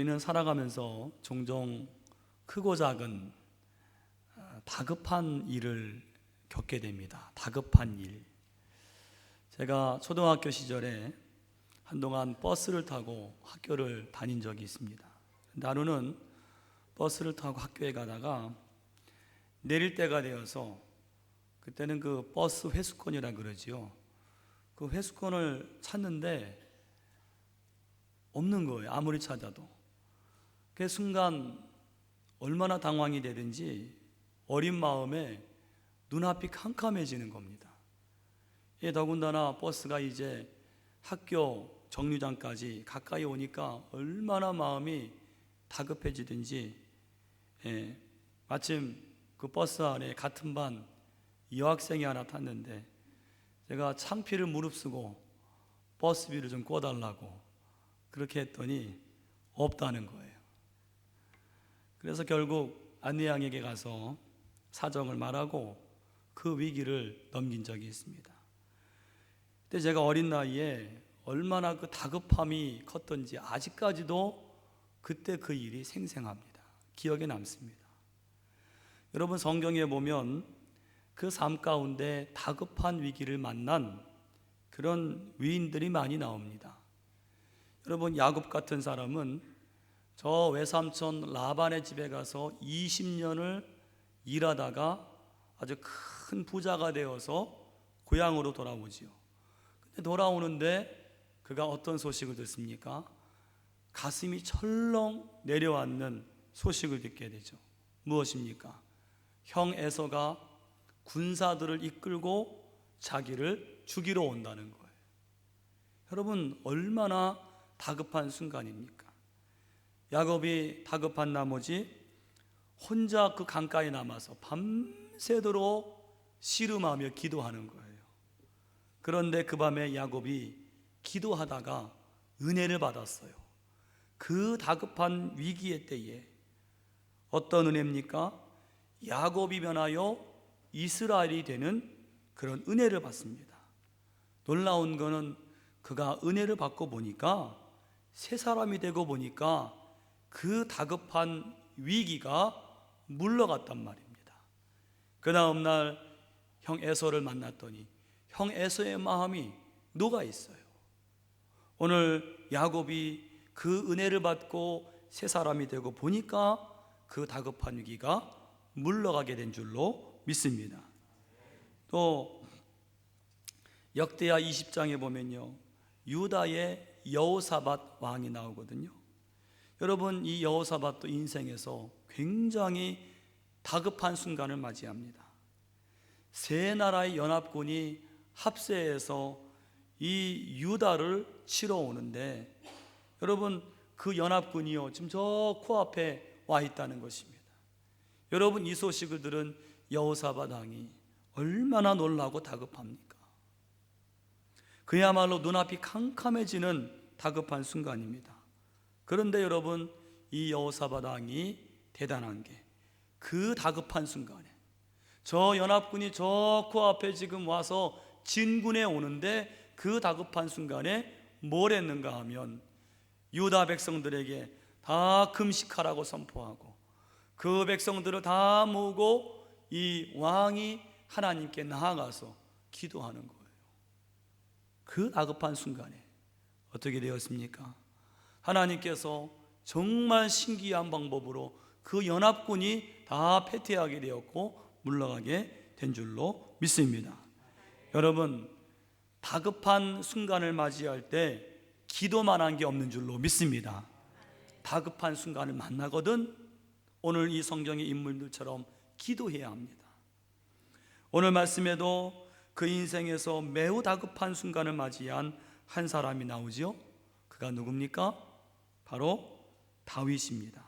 우리는 살아가면서 종종 크고 작은 다급한 일을 겪게 됩니다. 다급한 일. 제가 초등학교 시절에 한동안 버스를 타고 학교를 다닌 적이 있습니다. 하루는 버스를 타고 학교에 가다가 내릴 때가 되어서, 그때는 그 버스 회수권이라 그러지요. 그 회수권을 찾는데 없는 거예요. 아무리 찾아도. 그 순간 얼마나 당황이 되든지 어린 마음에 눈앞이 캄캄해지는 겁니다. 더군다나 버스가 이제 학교 정류장까지 가까이 오니까 얼마나 마음이 다급해지든지, 마침 그 버스 안에 같은 반 여학생이 하나 탔는데 제가 창피를 무릅쓰고 버스비를 좀 꿔달라고 그렇게 했더니 없다는 거예요. 그래서 결국 안내양에게 가서 사정을 말하고 그 위기를 넘긴 적이 있습니다. 그때 제가 어린 나이에 얼마나 그 다급함이 컸던지 아직까지도 그때 그 일이 생생합니다. 기억에 남습니다. 여러분, 성경에 보면 그 삶 가운데 다급한 위기를 만난 그런 위인들이 많이 나옵니다. 여러분, 야곱 같은 사람은 저 외삼촌 라반의 집에 가서 20년을 일하다가 아주 큰 부자가 되어서 고향으로 돌아오지요. 근데 돌아오는데 그가 어떤 소식을 듣습니까? 가슴이 철렁 내려앉는 소식을 듣게 되죠. 무엇입니까? 형 에서가 군사들을 이끌고 자기를 죽이러 온다는 거예요. 여러분, 얼마나 다급한 순간입니까? 야곱이 다급한 나머지 혼자 그 강가에 남아서 밤새도록 씨름하며 기도하는 거예요. 그런데 그 밤에 야곱이 기도하다가 은혜를 받았어요. 그 다급한 위기의 때에 어떤 은혜입니까? 야곱이 변하여 이스라엘이 되는 그런 은혜를 받습니다. 놀라운 거는 그가 은혜를 받고 보니까 새 사람이 되고 보니까 그 다급한 위기가 물러갔단 말입니다. 그 다음 날 형 에서를 만났더니 형 에서의 마음이 녹아 있어요. 오늘 야곱이 그 은혜를 받고 새 사람이 되고 보니까 그 다급한 위기가 물러가게 된 줄로 믿습니다. 또 역대하 20장에 보면요, 유다의 여호사밧 왕이 나오거든요. 여러분, 이 여호사밧도 인생에서 굉장히 다급한 순간을 맞이합니다. 세 나라의 연합군이 합세해서 이 유다를 치러 오는데, 여러분, 그 연합군이요 지금 저 코앞에 와 있다는 것입니다. 여러분, 이 소식을 들은 여호사밧 왕이 얼마나 놀라고 다급합니까? 그야말로 눈앞이 캄캄해지는 다급한 순간입니다. 그런데 여러분, 이 여호사밧 왕이 대단한 게 그 다급한 순간에 저 연합군이 저 코앞에 지금 와서 진군해 오는데 그 다급한 순간에 뭘 했는가 하면 유다 백성들에게 다 금식하라고 선포하고 그 백성들을 다 모으고 이 왕이 하나님께 나아가서 기도하는 거예요. 그 다급한 순간에 어떻게 되었습니까? 하나님께서 정말 신기한 방법으로 그 연합군이 다 패퇴하게 되었고 물러가게 된 줄로 믿습니다. 여러분, 다급한 순간을 맞이할 때 기도만 한 게 없는 줄로 믿습니다. 다급한 순간을 만나거든 오늘 이 성경의 인물들처럼 기도해야 합니다. 오늘 말씀에도 그 인생에서 매우 다급한 순간을 맞이한 한 사람이 나오죠. 그가 누굽니까? 바로 다윗입니다.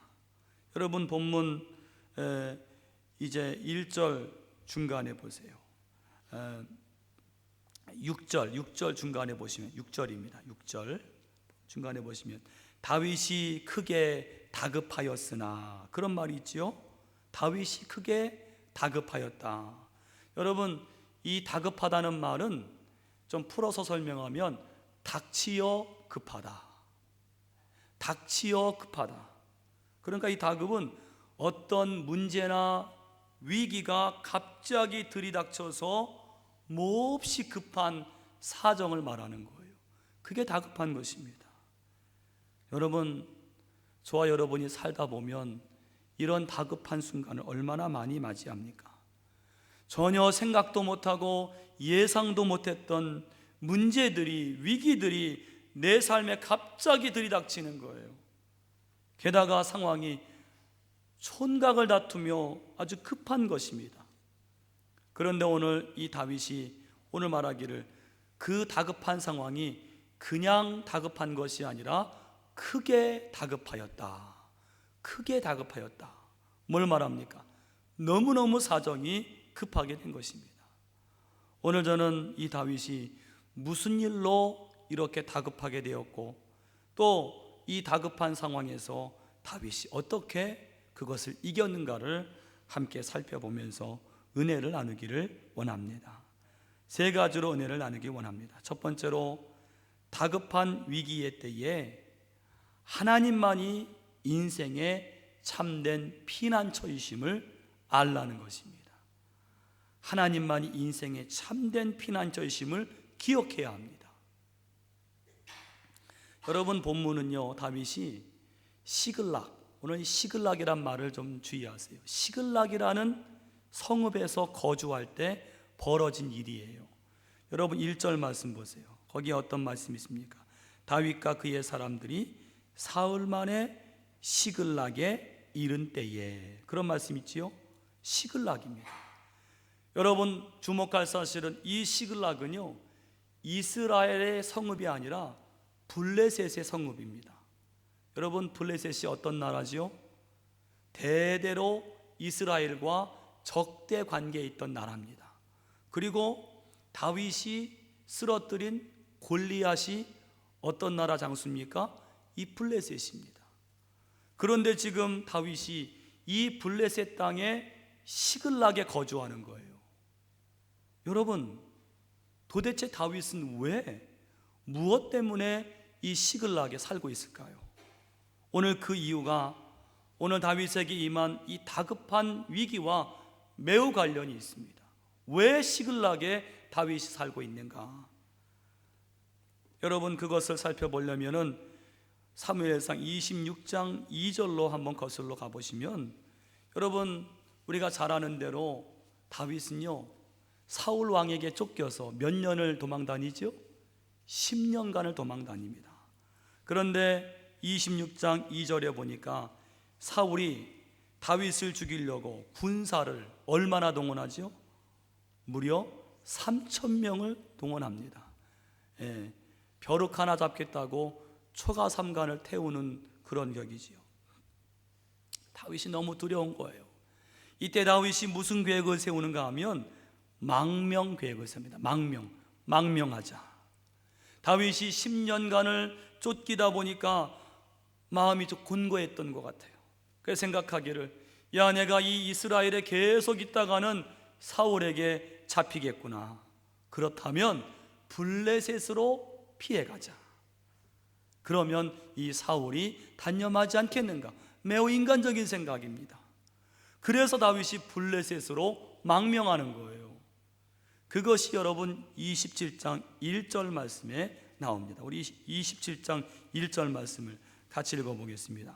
여러분, 본문 이제 1절 중간에 보세요. 6절 중간에 보시면 6절입니다. 6절 중간에 보시면 다윗이 크게 다급하였으나, 그런 말이 있지요. 다윗이 크게 다급하였다. 여러분, 이 다급하다는 말은 좀 풀어서 설명하면 닥치어 급하다, 닥치어 급하다. 그러니까 이 다급은 어떤 문제나 위기가 갑자기 들이닥쳐서 몹시 급한 사정을 말하는 거예요. 그게 다급한 것입니다. 여러분, 저와 여러분이 살다 보면 이런 다급한 순간을 얼마나 많이 맞이합니까? 전혀 생각도 못하고 예상도 못했던 문제들이, 위기들이 내 삶에 갑자기 들이닥치는 거예요. 게다가 상황이 촌각을 다투며 아주 급한 것입니다. 그런데 오늘 이 다윗이 오늘 말하기를 그 다급한 상황이 그냥 다급한 것이 아니라 크게 다급하였다. 크게 다급하였다. 뭘 말합니까? 너무너무 사정이 급하게 된 것입니다. 오늘 저는 이 다윗이 무슨 일로 이렇게 다급하게 되었고 또 이 다급한 상황에서 다윗이 어떻게 그것을 이겼는가를 함께 살펴보면서 은혜를 나누기를 원합니다. 세 가지로 은혜를 나누기 원합니다. 첫 번째로, 다급한 위기의 때에 하나님만이 인생의 참된 피난처이심을 알라는 것입니다. 하나님만이 인생의 참된 피난처이심을 기억해야 합니다. 여러분, 본문은요, 다윗이 시글락, 오늘 이 시글락이란 말을 좀 주의하세요. 시글락이라는 성읍에서 거주할 때 벌어진 일이에요. 여러분 1절 말씀 보세요. 거기에 어떤 말씀이 있습니까? 다윗과 그의 사람들이 사흘 만에 시글락에 이른 때에, 그런 말씀 있지요? 시글락입니다. 여러분 주목할 사실은 이 시글락은요, 이스라엘의 성읍이 아니라 블레셋의 성읍입니다. 여러분, 블레셋이 어떤 나라지요? 대대로 이스라엘과 적대 관계에 있던 나라입니다. 그리고 다윗이 쓰러뜨린 골리앗이 어떤 나라 장수입니까? 이 블레셋입니다. 그런데 지금 다윗이 이 블레셋 땅에 시글락에 거주하는 거예요. 여러분, 도대체 다윗은 왜, 무엇 때문에 이 시글락에 살고 있을까요? 오늘 그 이유가 오늘 다윗에게 임한 이 다급한 위기와 매우 관련이 있습니다. 왜 시글락에 다윗이 살고 있는가? 여러분, 그것을 살펴보려면은 사무엘상 26장 2절로 한번 거슬러 가보시면, 여러분 우리가 잘 아는 대로 다윗은요, 사울 왕에게 쫓겨서 몇 년을 도망 다니죠? 10년간을 도망 다닙니다. 그런데 26장 2절에 보니까 사울이 다윗을 죽이려고 군사를 얼마나 동원하죠? 무려 3,000명을 동원합니다. 벼룩 하나 잡겠다고 초가 삼간을 태우는 그런 격이지요. 다윗이 너무 두려운 거예요. 이때 다윗이 무슨 계획을 세우는가 하면 망명 계획을 세웁니다. 망명하자. 다윗이 10년간을 쫓기다 보니까 마음이 좀 곤고했던 것 같아요. 그래서 생각하기를, 야, 내가 이 이스라엘에 계속 있다가는 사울에게 잡히겠구나. 그렇다면 블레셋으로 피해가자. 그러면 이 사울이 단념하지 않겠는가? 매우 인간적인 생각입니다. 그래서 다윗이 블레셋으로 망명하는 거예요. 그것이 여러분 27장 1절 말씀에 나옵니다. 우리 27장 1절 말씀을 같이 읽어보겠습니다.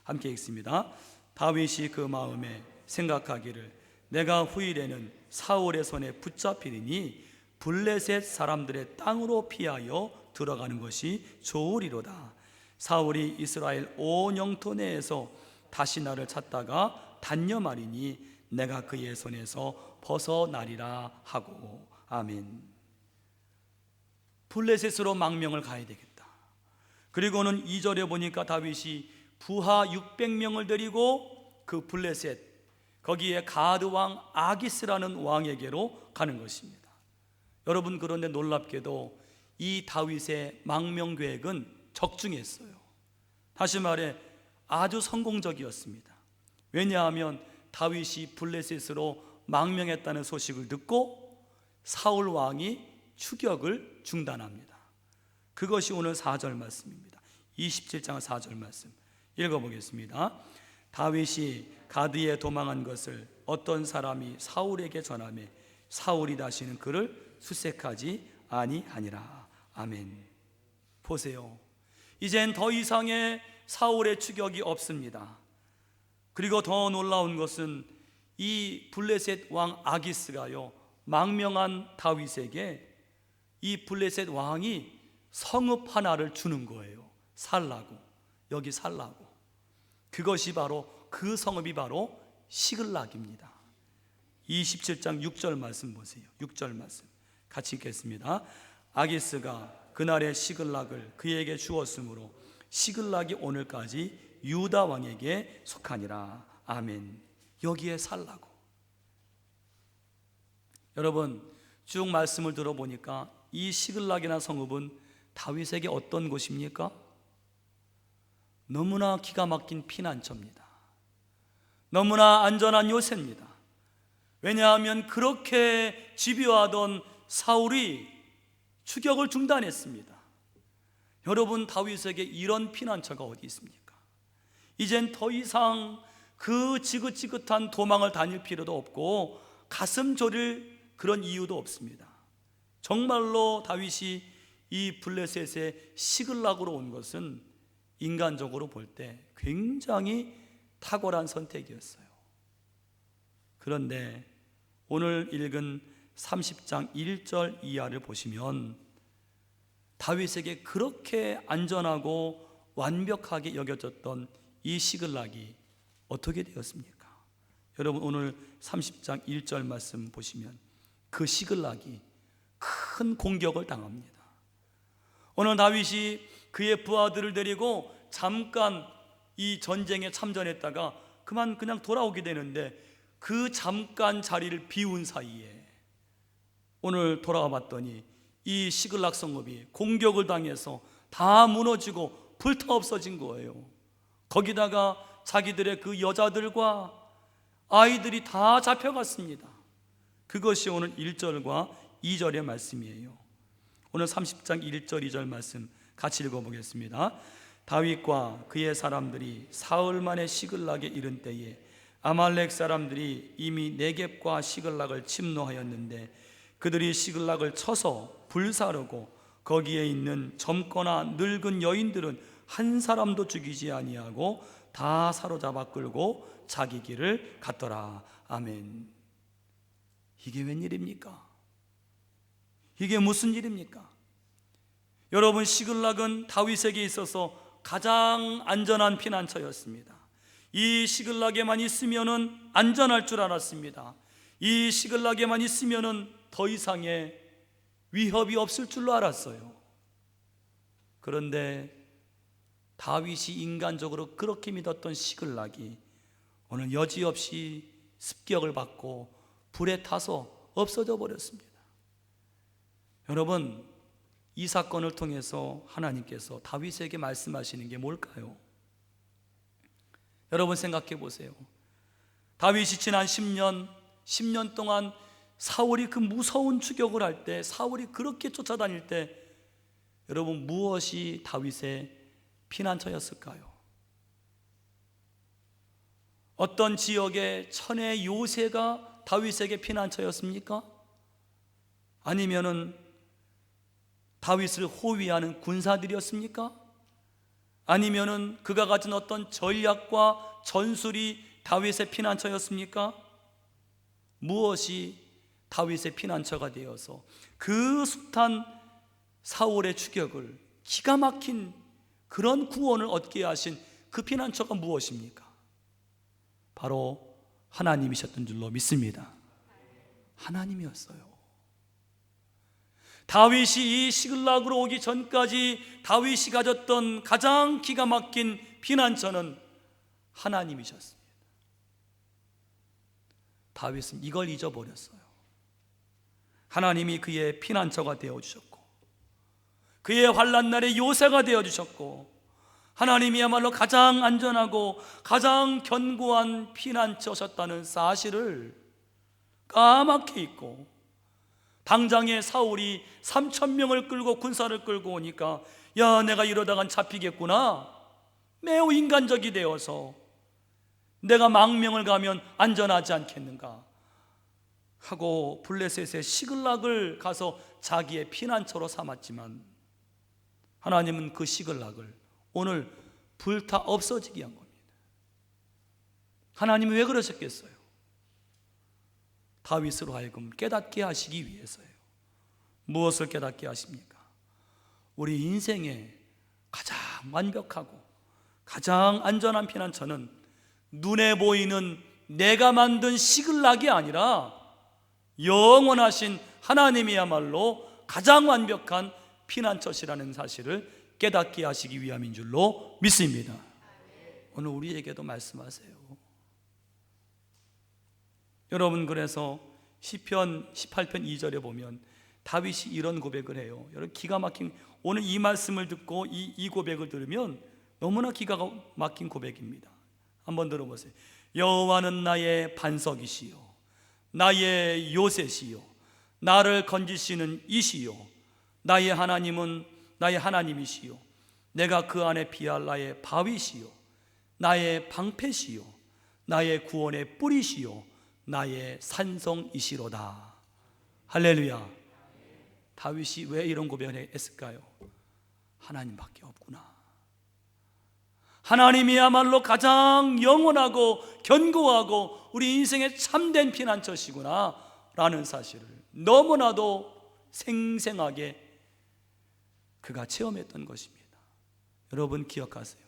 함께 읽습니다. 다윗이 그 마음에 생각하기를, 내가 후일에는 사울의 손에 붙잡히리니 블레셋 사람들의 땅으로 피하여 들어가는 것이 좋으리로다. 사울이 이스라엘 온 영토 내에서 다시 나를 찾다가 단념하리니 내가 그의 손에서 벗어나리라 하고. 아멘. 블레셋으로 망명을 가야 되겠다. 그리고는 2절에 보니까 다윗이 부하 600명을 데리고 그 블레셋, 거기에 가드 왕 아기스라는 왕에게로 가는 것입니다. 여러분, 그런데 놀랍게도 이 다윗의 망명 계획은 적중했어요. 다시 말해 아주 성공적이었습니다. 왜냐하면 다윗이 블레셋으로 망명했다는 소식을 듣고 사울 왕이 추격을 중단합니다. 그것이 오늘 4절 말씀입니다. 27장 4절 말씀 읽어보겠습니다. 다윗이 가드에 도망한 것을 어떤 사람이 사울에게 전하매 사울이 다시는 그를 수색하지 아니하니라. 아멘. 보세요. 이젠 더 이상의 사울의 추격이 없습니다. 그리고 더 놀라운 것은 이 블레셋 왕 아기스가요, 망명한 다윗에게 이 블레셋 왕이 성읍 하나를 주는 거예요. 살라고, 여기 살라고. 그것이 바로, 그 성읍이 바로 시글락입니다. 27장 6절 말씀 보세요. 6절 말씀 같이 읽겠습니다. 아기스가 그날의 시글락을 그에게 주었으므로 시글락이 오늘까지 유다 왕에게 속하니라. 아멘. 여기에 살라고. 여러분, 쭉 말씀을 들어보니까 이 시글락이라는 성읍은 다윗에게 어떤 곳입니까? 너무나 기가 막힌 피난처입니다. 너무나 안전한 요새입니다. 왜냐하면 그렇게 집요하던 사울이 추격을 중단했습니다. 여러분, 다윗에게 이런 피난처가 어디 있습니까? 이젠 더 이상 그 지긋지긋한 도망을 다닐 필요도 없고 가슴 졸일 그런 이유도 없습니다. 정말로 다윗이 이 블레셋의 시글락으로 온 것은 인간적으로 볼 때 굉장히 탁월한 선택이었어요. 그런데 오늘 읽은 30장 1절 이하를 보시면 다윗에게 그렇게 안전하고 완벽하게 여겨졌던 이 시글락이 어떻게 되었습니까? 여러분, 오늘 30장 1절 말씀 보시면 그 시글락이 큰 공격을 당합니다. 오늘 다윗이 그의 부하들을 데리고 잠깐 이 전쟁에 참전했다가 그냥 돌아오게 되는데, 그 잠깐 자리를 비운 사이에 오늘 돌아와 봤더니 이 시글락 성읍이 공격을 당해서 다 무너지고 불타 없어진 거예요. 거기다가 자기들의 그 여자들과 아이들이 다 잡혀갔습니다. 그것이 오늘 1절과 2절의 말씀이에요. 오늘 30장 1절 2절 말씀 같이 읽어보겠습니다. 다윗과 그의 사람들이 사흘 만에 시글락에 이른 때에 아말렉 사람들이 이미 네겝과 시글락을 침노하였는데 그들이 시글락을 쳐서 불사르고 거기에 있는 젊거나 늙은 여인들은 한 사람도 죽이지 아니하고 다 사로잡아 끌고 자기 길을 갔더라. 아멘. 이게 웬일입니까? 이게 무슨 일입니까? 여러분, 시글락은 다윗에게 있어서 가장 안전한 피난처였습니다. 이 시글락에만 있으면은 안전할 줄 알았습니다. 이 시글락에만 있으면은 더 이상의 위협이 없을 줄로 알았어요. 그런데 다윗이 인간적으로 그렇게 믿었던 시글락이 오늘 여지없이 습격을 받고 불에 타서 없어져 버렸습니다. 여러분, 이 사건을 통해서 하나님께서 다윗에게 말씀하시는 게 뭘까요? 여러분, 생각해 보세요. 다윗이 지난 10년 동안 사울이 그 무서운 추격을 할 때, 사울이 그렇게 쫓아다닐 때, 여러분, 무엇이 다윗의 피난처였을까요? 어떤 지역의 천의 요새가 다윗에게 피난처였습니까? 아니면은 다윗을 호위하는 군사들이었습니까? 아니면은 그가 가진 어떤 전략과 전술이 다윗의 피난처였습니까? 무엇이 다윗의 피난처가 되어서 그 숱한 사울의 추격을 기가 막힌 그런 구원을 얻게 하신 그 피난처가 무엇입니까? 바로 하나님이셨던 줄로 믿습니다. 하나님이었어요. 다윗이 이 시글락으로 오기 전까지 다윗이 가졌던 가장 기가 막힌 피난처는 하나님이셨습니다. 다윗은 이걸 잊어버렸어요. 하나님이 그의 피난처가 되어주셨고 그의 환난 날의 요새가 되어주셨고 하나님이야말로 가장 안전하고 가장 견고한 피난처셨다는 사실을 까맣게 잊고 당장에 사울이 3,000명을 끌고 군사를 끌고 오니까 야, 내가 이러다간 잡히겠구나, 매우 인간적이 되어서 내가 망명을 가면 안전하지 않겠는가 하고 블레셋의 시글락을 가서 자기의 피난처로 삼았지만 하나님은 그 시글락을 오늘 불타 없어지게 한 겁니다. 하나님이 왜 그러셨겠어요? 다윗으로 하여금 깨닫게 하시기 위해서예요. 무엇을 깨닫게 하십니까? 우리 인생의 가장 완벽하고 가장 안전한 피난처는 눈에 보이는 내가 만든 시글락이 아니라 영원하신 하나님이야말로 가장 완벽한 피난처시라는 사실을 깨닫게 하시기 위함인 줄로 믿습니다. 오늘 우리에게도 말씀하세요. 여러분, 그래서 시편 18편 2절에 보면 다윗이 이런 고백을 해요. 여러분, 기가 막힌, 오늘 이 말씀을 듣고 이 고백을 들으면 너무나 기가 막힌 고백입니다. 한번 들어보세요. 여호와는 나의 반석이시요 나의 요새시요 나를 건지시는 이시요 나의 하나님은 나의 하나님이시요 내가 그 안에 피할 나의 바위시요 나의 방패시요 나의 구원의 뿌리시요 나의 산성이시로다. 할렐루야. 다윗이 왜 이런 고백을 했을까요? 하나님밖에 없구나. 하나님이야말로 가장 영원하고 견고하고 우리 인생의 참된 피난처시구나 라는 사실을 너무나도 생생하게 그가 체험했던 것입니다. 여러분, 기억하세요.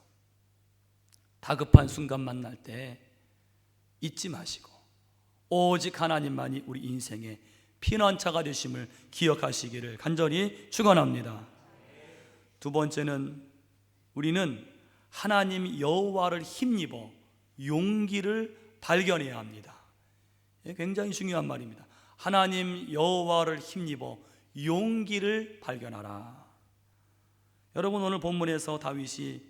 다급한 순간 만날 때 잊지 마시고 오직 하나님만이 우리 인생의 피난처가 되심을 기억하시기를 간절히 축원합니다. 두 번째는 우리는 하나님 여호와를 힘입어 용기를 발견해야 합니다. 굉장히 중요한 말입니다. 하나님 여호와를 힘입어 용기를 발견하라. 여러분, 오늘 본문에서 다윗이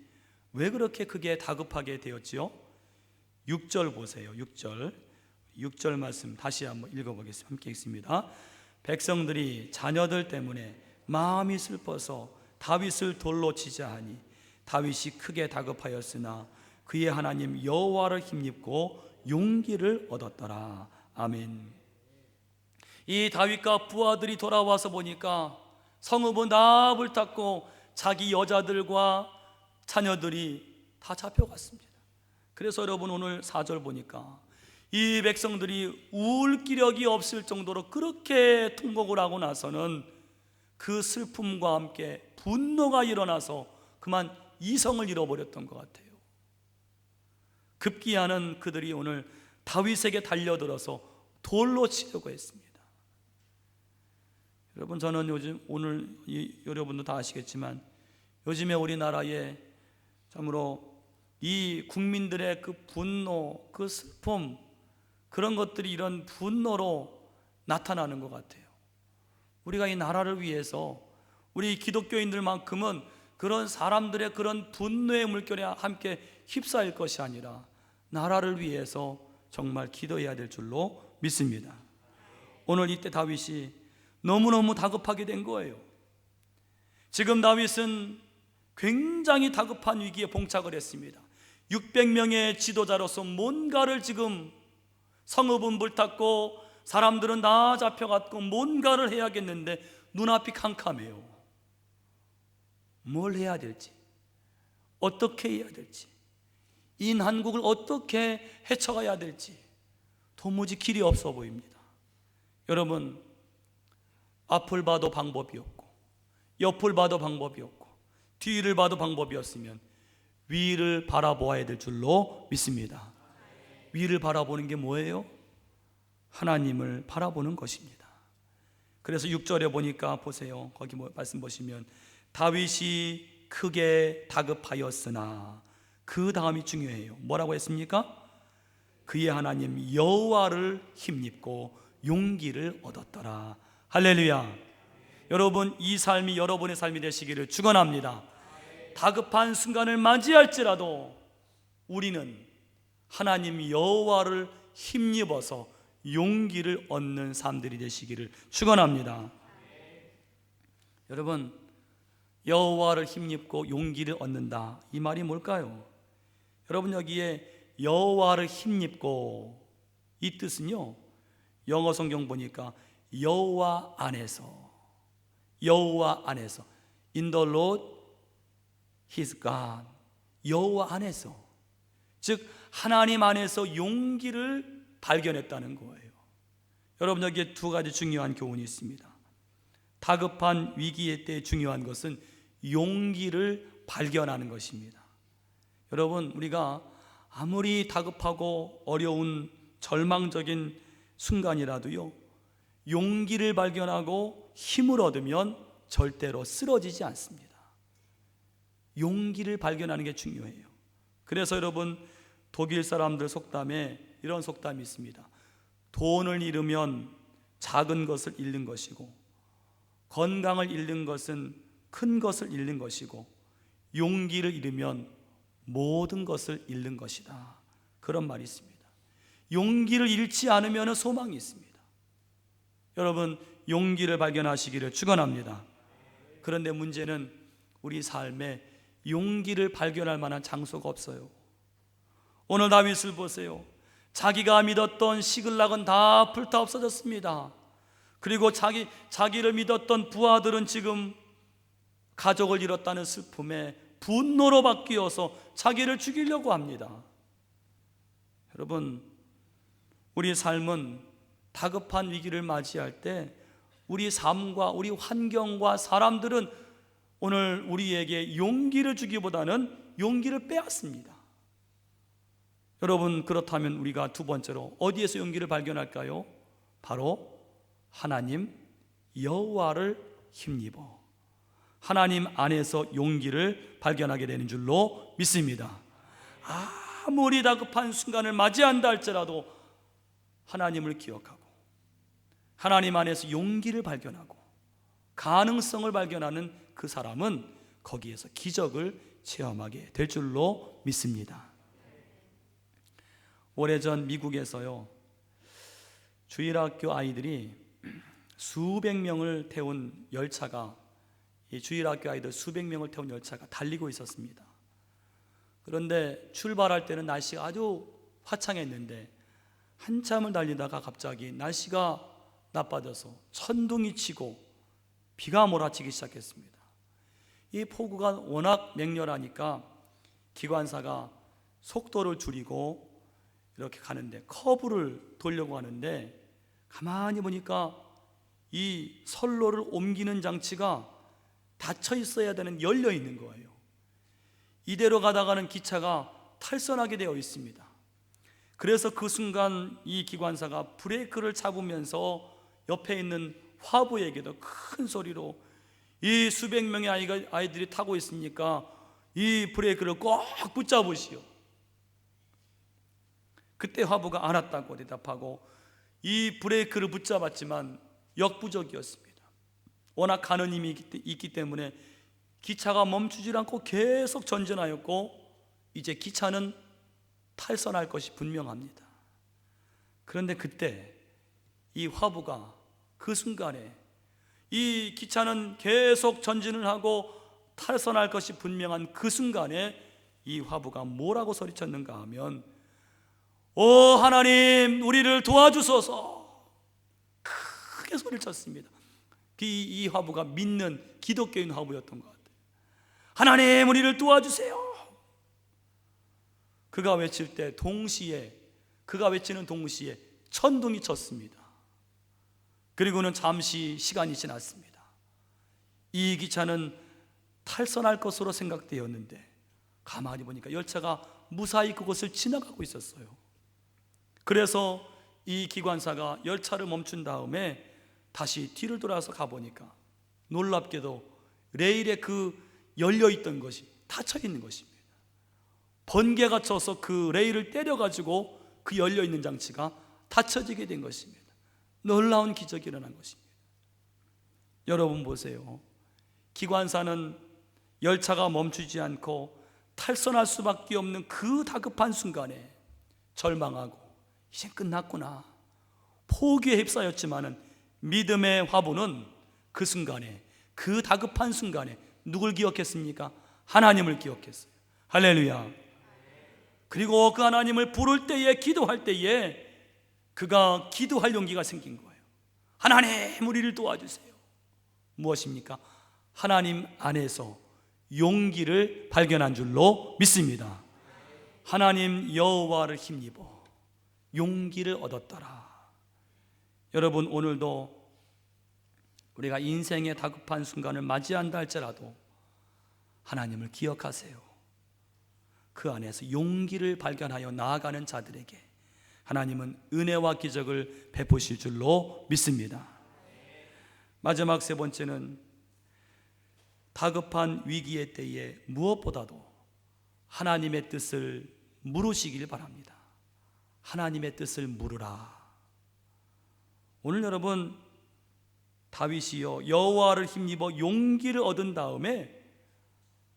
왜 그렇게 크게 다급하게 되었지요? 6절 보세요. 6절 말씀 다시 한번 읽어보겠습니다. 함께 읽습니다. 백성들이 자녀들 때문에 마음이 슬퍼서 다윗을 돌로 치자 하니 다윗이 크게 다급하였으나 그의 하나님 여호와를 힘입고 용기를 얻었더라. 아멘. 이 다윗과 부하들이 돌아와서 보니까 성읍은 다 불탔고 자기 여자들과 자녀들이 다 잡혀갔습니다. 그래서 여러분, 오늘 4절 보니까 이 백성들이 울 기력이 없을 정도로 그렇게 통곡을 하고 나서는 그 슬픔과 함께 분노가 일어나서 그만 이성을 잃어버렸던 것 같아요. 급기야는 그들이 오늘 다윗에게 달려들어서 돌로 치려고 했습니다. 여러분, 저는 요즘 오늘 여러분도 다 아시겠지만 요즘에 우리나라에 참으로 이 국민들의 그 분노, 그 슬픔, 그런 것들이 이런 분노로 나타나는 것 같아요. 우리가 이 나라를 위해서 우리 기독교인들만큼은 그런 사람들의 그런 분노의 물결에 함께 휩싸일 것이 아니라 나라를 위해서 정말 기도해야 될 줄로 믿습니다. 오늘 이때 다윗이 너무너무 다급하게 된 거예요. 지금 다윗은 굉장히 다급한 위기에 봉착을 했습니다. 600명의 지도자로서 뭔가를 지금 성읍은 불탔고 사람들은 다 잡혀갔고 뭔가를 해야겠는데 눈앞이 캄캄해요. 뭘 해야 될지, 어떻게 해야 될지, 이 난국을 어떻게 헤쳐가야 될지 도무지 길이 없어 보입니다. 여러분, 앞을 봐도 방법이 없고 옆을 봐도 방법이 없고 뒤를 봐도 방법이 없으면 위를 바라보아야 될 줄로 믿습니다. 위를 바라보는 게 뭐예요? 하나님을 바라보는 것입니다. 그래서 6절에 보니까 보세요. 거기 말씀 보시면 다윗이 크게 다급하였으나, 그 다음이 중요해요. 뭐라고 했습니까? 그의 하나님 여호와를 힘입고 용기를 얻었더라. 할렐루야. 여러분, 이 삶이 여러분의 삶이 되시기를 축원합니다. 다급한 순간을 맞이할지라도 우리는 하나님 여호와를 힘입어서 용기를 얻는 삶들이 되시기를 축원합니다. 여러분, 여호와를 힘입고 용기를 얻는다. 이 말이 뭘까요? 여러분, 여기에 여호와를 힘입고, 이 뜻은요, 영어 성경 보니까 여호와 안에서, 여호와 안에서, in the Lord His God, 여호와 안에서, 즉 하나님 안에서 용기를 발견했다는 거예요. 여러분, 여기에 두 가지 중요한 교훈이 있습니다. 다급한 위기의 때 중요한 것은 용기를 발견하는 것입니다. 여러분, 우리가 아무리 다급하고 어려운 절망적인 순간이라도요, 용기를 발견하고 힘을 얻으면 절대로 쓰러지지 않습니다. 용기를 발견하는 게 중요해요. 그래서 여러분, 독일 사람들 속담에 이런 속담이 있습니다. 돈을 잃으면 작은 것을 잃는 것이고, 건강을 잃는 것은 큰 것을 잃는 것이고, 용기를 잃으면 모든 것을 잃는 것이다. 그런 말이 있습니다. 용기를 잃지 않으면 소망이 있습니다. 여러분, 용기를 발견하시기를 축원합니다. 그런데 문제는 우리 삶에 용기를 발견할 만한 장소가 없어요. 오늘 다윗을 보세요. 자기가 믿었던 시글락은 다 불타 없어졌습니다. 그리고 자기를 믿었던 부하들은 지금 가족을 잃었다는 슬픔에 분노로 바뀌어서 자기를 죽이려고 합니다. 여러분, 우리 삶은 다급한 위기를 맞이할 때 우리 삶과 우리 환경과 사람들은 오늘 우리에게 용기를 주기보다는 용기를 빼앗습니다. 여러분, 그렇다면 우리가 두 번째로 어디에서 용기를 발견할까요? 바로 하나님 여호와를 힘입어 하나님 안에서 용기를 발견하게 되는 줄로 믿습니다. 아무리 다급한 순간을 맞이한다 할지라도 하나님을 기억하고 하나님 안에서 용기를 발견하고 가능성을 발견하는 그 사람은 거기에서 기적을 체험하게 될 줄로 믿습니다. 오래전 미국에서요, 주일학교 아이들이 수백 명을 태운 열차가, 이 주일학교 아이들 수백 명을 태운 열차가 달리고 있었습니다. 그런데 출발할 때는 날씨가 아주 화창했는데 한참을 달리다가 갑자기 날씨가 나빠져서 천둥이 치고 비가 몰아치기 시작했습니다. 이 폭우가 워낙 맹렬하니까 기관사가 속도를 줄이고 이렇게 가는데, 커브를 돌려고 하는데 가만히 보니까 이 선로를 옮기는 장치가 닫혀 있어야 되는, 열려 있는 거예요. 이대로 가다가는 기차가 탈선하게 되어 있습니다. 그래서 그 순간 이 기관사가 브레이크를 잡으면서 옆에 있는 화부에게도 큰 소리로, 이 수백 명의 아이들이 타고 있으니까 이 브레이크를 꼭 붙잡으시오. 그때 화부가 알았다고 대답하고 이 브레이크를 붙잡았지만 역부족이었습니다. 워낙 가는 힘이 있기 때문에 기차가 멈추지 않고 계속 전진하였고, 이제 기차는 탈선할 것이 분명합니다. 그런데 그때 이 화부가 그 순간에 이 기차는 계속 전진을 하고 탈선할 것이 분명한 그 순간에 이 화부가 뭐라고 소리쳤는가 하면, 오 하나님, 우리를 도와주소서, 크게 소리를 쳤습니다. 이 화부가 믿는 기독교인 화부였던 것 같아요. 하나님, 우리를 도와주세요. 그가 외칠 때 동시에, 그가 외치는 동시에 천둥이 쳤습니다. 그리고는 잠시 시간이 지났습니다. 이 기차는 탈선할 것으로 생각되었는데 가만히 보니까 열차가 무사히 그곳을 지나가고 있었어요. 그래서 이 기관사가 열차를 멈춘 다음에 다시 뒤를 돌아서 가보니까 놀랍게도 레일에 그 열려있던 것이 닫혀 있는 것입니다. 번개가 쳐서 그 레일을 때려가지고 그 열려있는 장치가 닫혀지게 된 것입니다. 놀라운 기적이 일어난 것입니다. 여러분 보세요. 기관사는 열차가 멈추지 않고 탈선할 수밖에 없는 그 다급한 순간에 절망하고 이젠 끝났구나, 포기에 휩싸였지만은 믿음의 화부는 그 순간에, 그 다급한 순간에 누굴 기억했습니까? 하나님을 기억했어요. 할렐루야. 그리고 그 하나님을 부를 때에, 기도할 때에 그가 기도할 용기가 생긴 거예요. 하나님, 우리를 도와주세요. 무엇입니까? 하나님 안에서 용기를 발견한 줄로 믿습니다. 하나님 여호와를 힘입어 용기를 얻었더라. 여러분, 오늘도 우리가 인생의 다급한 순간을 맞이한다 할지라도 하나님을 기억하세요. 그 안에서 용기를 발견하여 나아가는 자들에게 하나님은 은혜와 기적을 베푸실 줄로 믿습니다. 마지막 세 번째는 다급한 위기의 때에 무엇보다도 하나님의 뜻을 물으시길 바랍니다. 하나님의 뜻을 물으라. 오늘 여러분, 다윗이요 여호와를 힘입어 용기를 얻은 다음에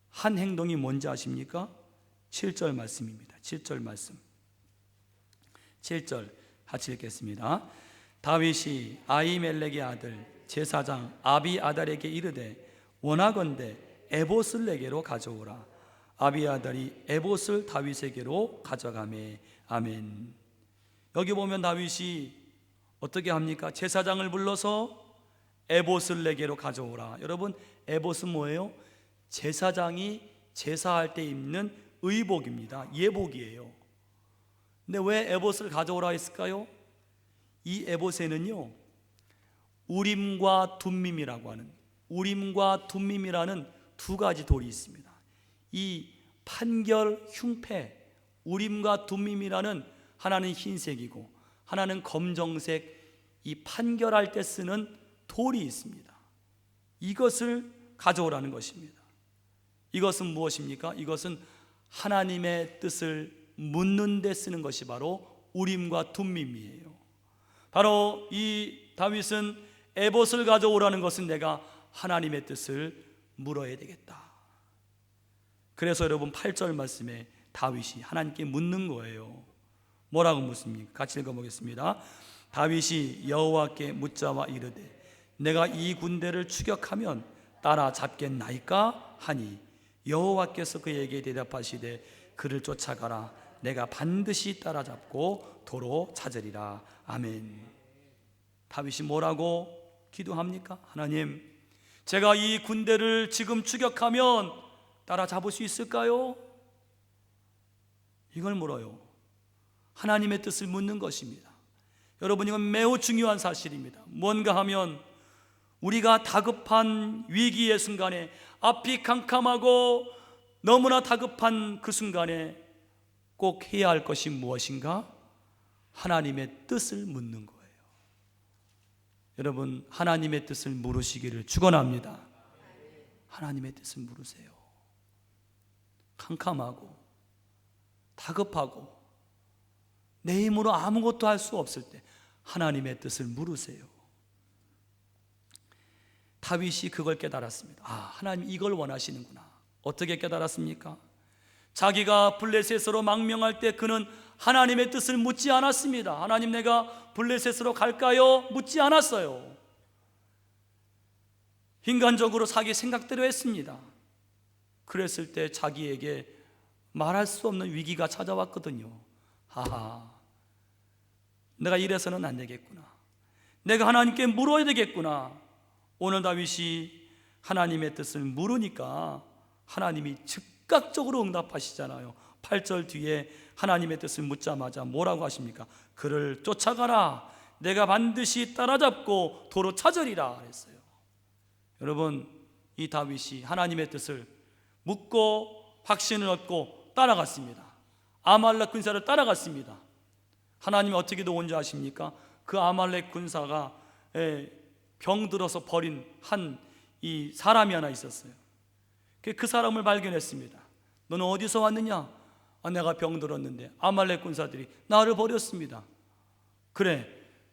한 행동이 뭔지 아십니까? 7절 말씀입니다. 7절 말씀. 7절 같이 읽겠습니다. 다윗이 아히멜렉의 아들 제사장 아비아달에게 이르되 원하건대 에봇을 내게로 가져오라. 아비아달이 에봇을 다윗에게로 가져가매. 아멘. 여기 보면 다윗이 어떻게 합니까? 제사장을 불러서 에봇을 내게로 가져오라. 여러분, 에봇은 뭐예요? 제사장이 제사할 때 입는 의복입니다. 예복이에요. 근데 왜 에봇을 가져오라 했을까요? 이 에봇에는요 우림과 둠밈이라고 하는, 우림과 둠밈이라는 두 가지 돌이 있습니다. 이 판결 흉패, 우림과 둠밈이라는, 하나는 흰색이고 하나는 검정색, 이 판결할 때 쓰는 돌이 있습니다. 이것을 가져오라는 것입니다. 이것은 무엇입니까? 이것은 하나님의 뜻을 묻는 데 쓰는 것이 바로 우림과 둠밈이에요. 바로 이 다윗은 에봇을 가져오라는 것은 내가 하나님의 뜻을 물어야 되겠다. 그래서 여러분 8절 말씀에 다윗이 하나님께 묻는 거예요. 뭐라고 묻습니까? 같이 읽어보겠습니다. 다윗이 여호와께 묻자와 이르되 내가 이 군대를 추격하면 따라잡겠나이까 하니 여호와께서 그에게 대답하시되 그를 쫓아가라. 내가 반드시 따라잡고 도로 찾으리라. 아멘. 다윗이 뭐라고 기도합니까? 하나님, 제가 이 군대를 지금 추격하면 따라잡을 수 있을까요? 이걸 물어요. 하나님의 뜻을 묻는 것입니다. 여러분, 이건 매우 중요한 사실입니다. 뭔가 하면 우리가 다급한 위기의 순간에, 앞이 캄캄하고 너무나 다급한 그 순간에 꼭 해야 할 것이 무엇인가? 하나님의 뜻을 묻는 거예요. 여러분, 하나님의 뜻을 물으시기를 축원합니다. 하나님의 뜻을 물으세요. 캄캄하고 다급하고 내 힘으로 아무것도 할 수 없을 때 하나님의 뜻을 물으세요. 다윗이 그걸 깨달았습니다. 아, 하나님 이걸 원하시는구나. 어떻게 깨달았습니까? 자기가 블레셋으로 망명할 때 그는 하나님의 뜻을 묻지 않았습니다. 하나님, 내가 블레셋으로 갈까요? 묻지 않았어요. 인간적으로 자기 생각대로 했습니다. 그랬을 때 자기에게 말할 수 없는 위기가 찾아왔거든요. 하하, 내가 이래서는 안 되겠구나. 내가 하나님께 물어야 되겠구나. 오늘 다윗이 하나님의 뜻을 물으니까 하나님이 즉각적으로 응답하시잖아요. 8절 뒤에 하나님의 뜻을 묻자마자 뭐라고 하십니까? 그를 쫓아가라. 내가 반드시 따라잡고 도로 찾으리라 그랬어요. 여러분, 이 다윗이 하나님의 뜻을 묻고 확신을 얻고 따라갔습니다. 아말렉 군사를 따라갔습니다. 하나님이 어떻게 도운지 아십니까? 그 아말렉 군사가 병들어서 버린 이 사람이 하나 있었어요. 그 사람을 발견했습니다. 너는 어디서 왔느냐? 아, 내가 병들었는데 아말렉 군사들이 나를 버렸습니다. 그래,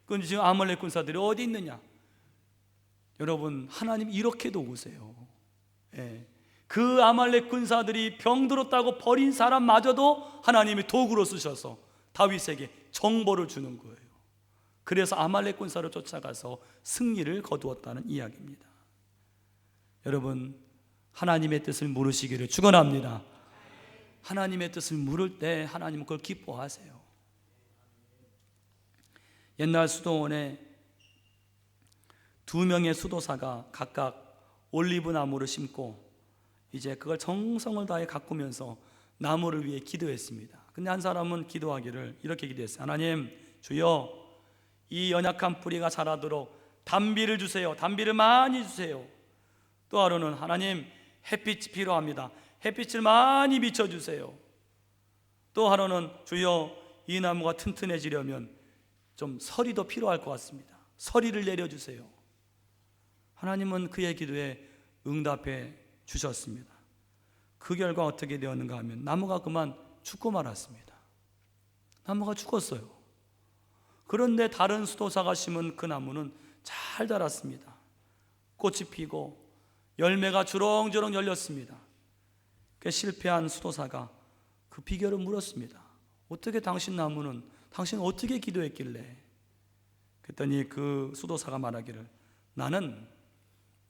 그런데 지금 아말렉 군사들이 어디 있느냐? 여러분, 하나님 이렇게 도우세요. 그 아말렉 군사들이 병들었다고 버린 사람마저도 하나님이 도구로 쓰셔서 다윗에게 정보를 주는 거예요. 그래서 아말렉 군사를 쫓아가서 승리를 거두었다는 이야기입니다. 여러분, 하나님의 뜻을 물으시기를 축원합니다. 하나님의 뜻을 물을 때 하나님은 그걸 기뻐하세요. 옛날 수도원에 2명의 수도사가 각각 올리브 나무를 심고 이제 그걸 정성을 다해 가꾸면서 나무를 위해 기도했습니다. 근데 한 사람은 기도하기를 이렇게 기도했어요. 하나님, 주여, 이 연약한 뿌리가 자라도록 단비를 주세요. 단비를 많이 주세요. 또 하루는 하나님, 햇빛이 필요합니다. 햇빛을 많이 비춰주세요. 또 하루는 주여, 이 나무가 튼튼해지려면 좀 서리도 필요할 것 같습니다. 서리를 내려주세요. 하나님은 그의 기도에 응답해 주셨습니다. 그 결과 어떻게 되었는가 하면 나무가 그만 죽고 말았습니다. 나무가 죽었어요. 그런데 다른 수도사가 심은 그 나무는 잘 자랐습니다. 꽃이 피고 열매가 주렁주렁 열렸습니다. 그 실패한 수도사가 그 비결을 물었습니다. 어떻게 당신 나무는, 당신은 어떻게 기도했길래? 그랬더니 그 수도사가 말하기를, 나는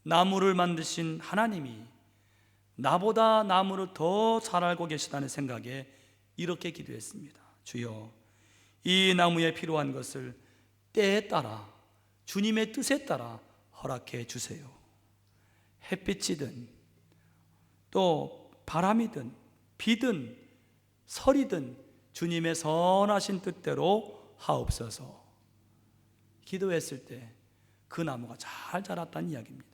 나무를 만드신 하나님이 나보다 나무를 더 잘 알고 계시다는 생각에 이렇게 기도했습니다. 주여, 이 나무에 필요한 것을 때에 따라 주님의 뜻에 따라 허락해 주세요. 햇빛이든 또 바람이든 비든 설이든 주님의 선하신 뜻대로 하옵소서. 기도했을 때 그 나무가 잘 자랐다는 이야기입니다.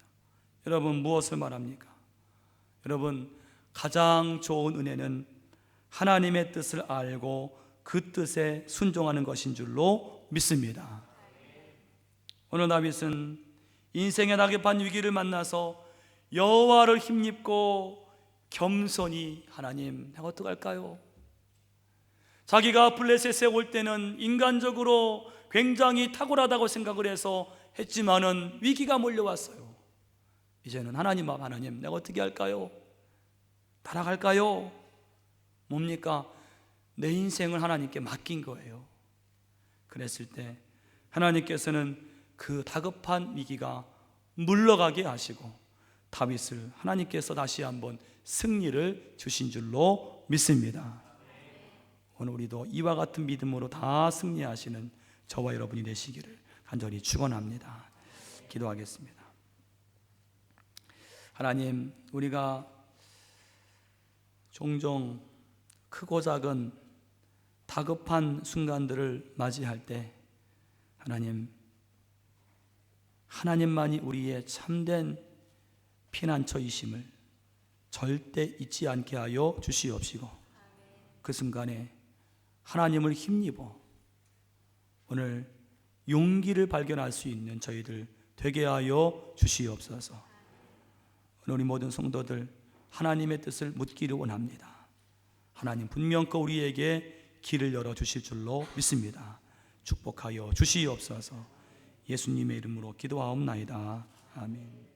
여러분, 무엇을 말합니까? 여러분, 가장 좋은 은혜는 하나님의 뜻을 알고 그 뜻에 순종하는 것인 줄로 믿습니다. 오늘 다윗은 인생의 다급한 위기를 만나서 여호와를 힘입고 겸손히, 하나님, 내가 어떡할까요? 자기가 블레셋에 올 때는 인간적으로 굉장히 탁월하다고 생각을 해서 했지만은 위기가 몰려왔어요. 이제는 하나님 앞, 하나님, 내가 어떻게 할까요? 따라갈까요? 뭡니까? 내 인생을 하나님께 맡긴 거예요. 그랬을 때 하나님께서는 그 다급한 위기가 물러가게 하시고 다윗을 하나님께서 다시 한번 승리를 주신 줄로 믿습니다. 오늘 우리도 이와 같은 믿음으로 다 승리하시는 저와 여러분이 되시기를 간절히 축원합니다. 기도하겠습니다. 하나님, 우리가 종종 크고 작은 다급한 순간들을 맞이할 때 하나님만이 우리의 참된 피난처이심을 절대 잊지 않게 하여 주시옵시고, 그 순간에 하나님을 힘입어 오늘 용기를 발견할 수 있는 저희들 되게 하여 주시옵소서. 오늘 우리 모든 성도들 하나님의 뜻을 묻기를 원합니다. 하나님 분명코 우리에게 길을 열어주실 줄로 믿습니다. 축복하여 주시옵소서. 예수님의 이름으로 기도하옵나이다. 아멘.